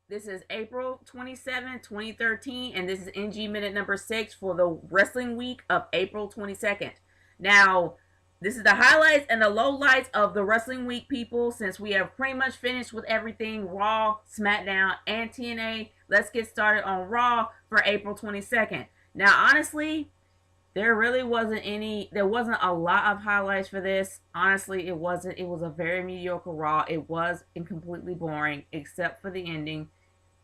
This is April 27, 2013, and this is NG Minute number 6 for the wrestling week of April 22nd. Now, this is the highlights and the lowlights of the wrestling week, people, since we have pretty much finished with everything Raw, SmackDown, and TNA. Let's get started on Raw for April 22nd. Now, honestly, there wasn't a lot of highlights for this. Honestly, it wasn't. It was a very mediocre Raw. It was completely boring, except for the ending.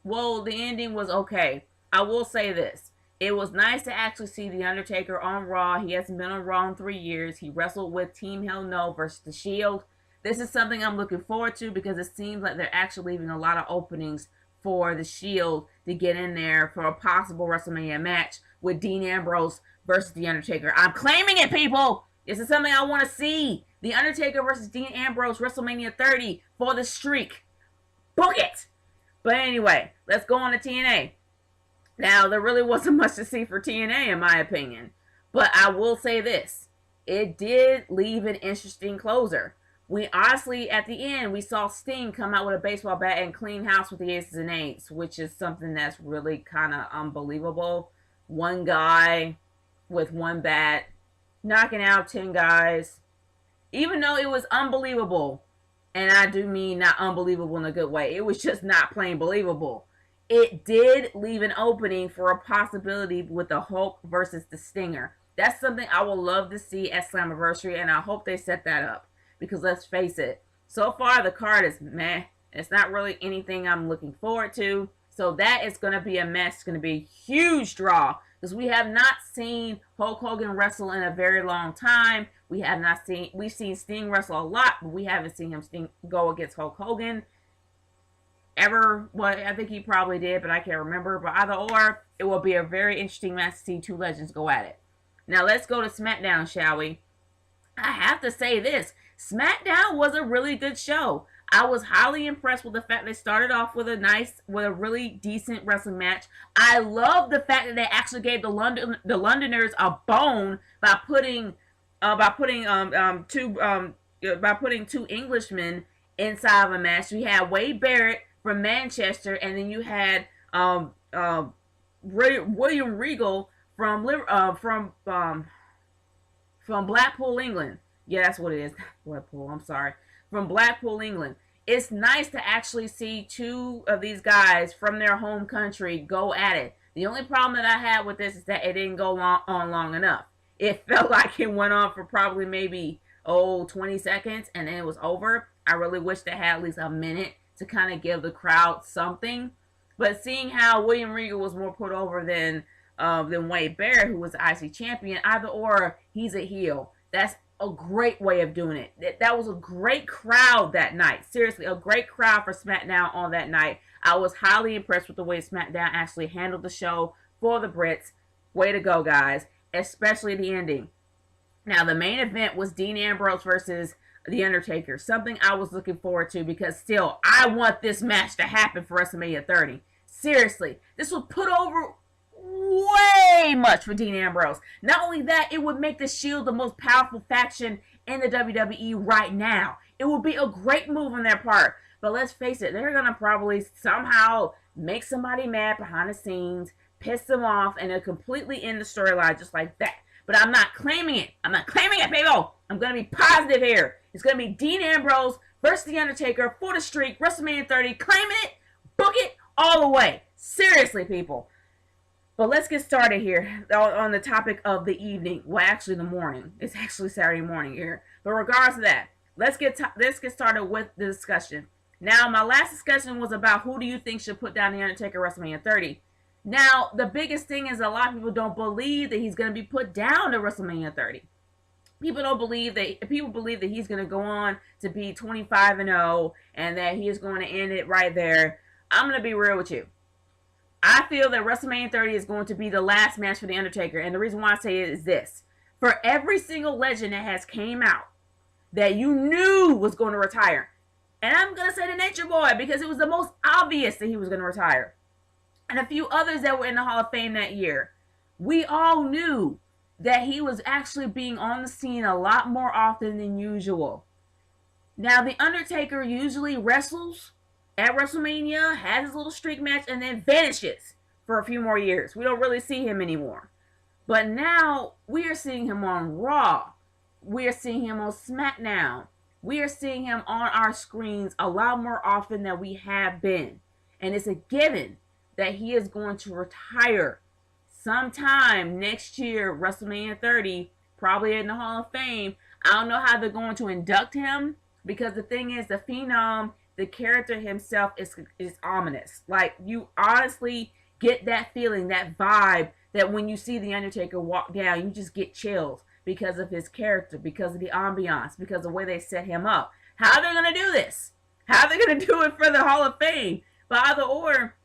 Well, the ending was okay. I will say this. It was nice to actually see The Undertaker on Raw. He hasn't been on Raw in 3 years. He wrestled with Team Hell No versus The Shield. This is something I'm looking forward to because it seems like they're actually leaving a lot of openings for The Shield to get in there for a possible WrestleMania match with Dean Ambrose versus The Undertaker. I'm claiming it, people! This is something I want to see. The Undertaker versus Dean Ambrose WrestleMania 30 for the streak. Book it! But anyway, let's go on to TNA. Now, there really wasn't much to see for TNA, in my opinion. But I will say this. It did leave an interesting closer. We honestly, at the end, we saw Sting come out with a baseball bat and clean house with the aces and eights, which is something that's really kind of unbelievable. One guy with one bat knocking out 10 guys. Even though it was unbelievable, and I do mean not unbelievable in a good way, it was just not plain believable. It did leave an opening for a possibility with the Hulk versus the Stinger. That's something I would love to see at Slammiversary, and I hope they set that up. Because let's face it, so far the card is meh. It's not really anything I'm looking forward to. So that is going to be a mess. It's going to be a huge draw. Because we have not seen Hulk Hogan wrestle in a very long time. We've seen Sting wrestle a lot, but we haven't seen him go against Hulk Hogan ever. Well, I think he probably did, but I can't remember. But either or, it will be a very interesting match to see two legends go at it. Now let's go to SmackDown, shall we? I have to say this. SmackDown was a really good show. I was highly impressed with the fact they started off with a really decent wrestling match. I love the fact that they actually gave the Londoners a bone by putting two Englishmen inside of a match. You had Wade Barrett from Manchester, and then you had William Regal from Blackpool, England. Yeah, that's what it is. Blackpool, I'm sorry. From Blackpool, England. It's nice to actually see two of these guys from their home country go at it. The only problem that I had with this is that it didn't go on long enough. It felt like it went on for probably maybe 20 seconds and then it was over. I really wish they had at least a minute to kind of give the crowd something. But seeing how William Regal was more put over than Wade Barrett, who was the IC champion, either or, he's a heel. That's a great way of doing it. That was a great crowd that night. Seriously, a great crowd for SmackDown on that night. I was highly impressed with the way SmackDown actually handled the show for the Brits. Way to go, guys. Especially the ending. Now, the main event was Dean Ambrose versus The Undertaker. Something I was looking forward to because still, I want this match to happen for WrestleMania 30. Seriously, this would put over way much for Dean Ambrose. Not only that, it would make the Shield the most powerful faction in the WWE right now. It would be a great move on their part. But let's face it, they're going to probably somehow make somebody mad behind the scenes, piss them off, and they'll completely end the storyline just like that. But I'm not claiming it. I'm not claiming it, people. I'm going to be positive here. It's going to be Dean Ambrose versus The Undertaker for the streak, WrestleMania 30. Claiming it, book it all the way. Seriously, people. But let's get started here on the topic of the evening. Well, actually, the morning. It's actually Saturday morning here. But regardless of that, let's get started with the discussion. Now, my last discussion was about who do you think should put down The Undertaker WrestleMania 30. Now, the biggest thing is a lot of people don't believe that he's going to be put down to WrestleMania 30. People believe that he's going to go on to be 25-0 and that he is going to end it right there. I'm going to be real with you. I feel that WrestleMania 30 is going to be the last match for The Undertaker. And the reason why I say it is this. For every single legend that has came out that you knew was going to retire. And I'm going to say the Nature Boy because it was the most obvious that he was going to retire. And a few others that were in the Hall of Fame that year. We all knew that he was actually being on the scene a lot more often than usual. Now, The Undertaker usually wrestles at WrestleMania, has his little streak match, and then vanishes for a few more years. We don't really see him anymore. But now we are seeing him on Raw. We are seeing him on SmackDown. We are seeing him on our screens a lot more often than we have been. And it's a given that he is going to retire sometime next year, WrestleMania 30, probably in the Hall of Fame. I don't know how they're going to induct him, because the thing is, the Phenom, the character himself is ominous. Like, you honestly get that feeling, that vibe, that when you see The Undertaker walk down, you just get chills because of his character, because of the ambiance, because of the way they set him up. How are they going to do this? How are they going to do it for the Hall of Fame? But either or,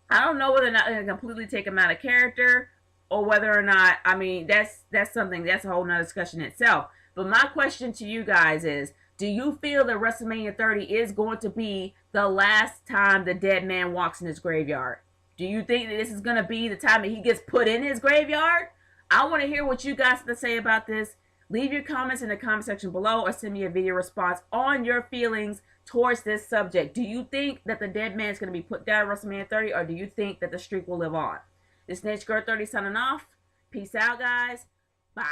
I don't know whether or not they're going to completely take him out of character, or whether or not, I mean, that's something, that's a whole nother discussion itself. But my question to you guys is, do you feel that WrestleMania 30 is going to be the last time the Deadman walks in his graveyard? Do you think that this is going to be the time that he gets put in his graveyard? I want to hear what you guys have to say about this. Leave your comments in the comment section below, or send me a video response on your feelings towards this subject. Do you think that the Deadman is going to be put down at WrestleMania 30, or do you think that the streak will live on? This Snitch Girl 30 signing off. Peace out, guys. Bye.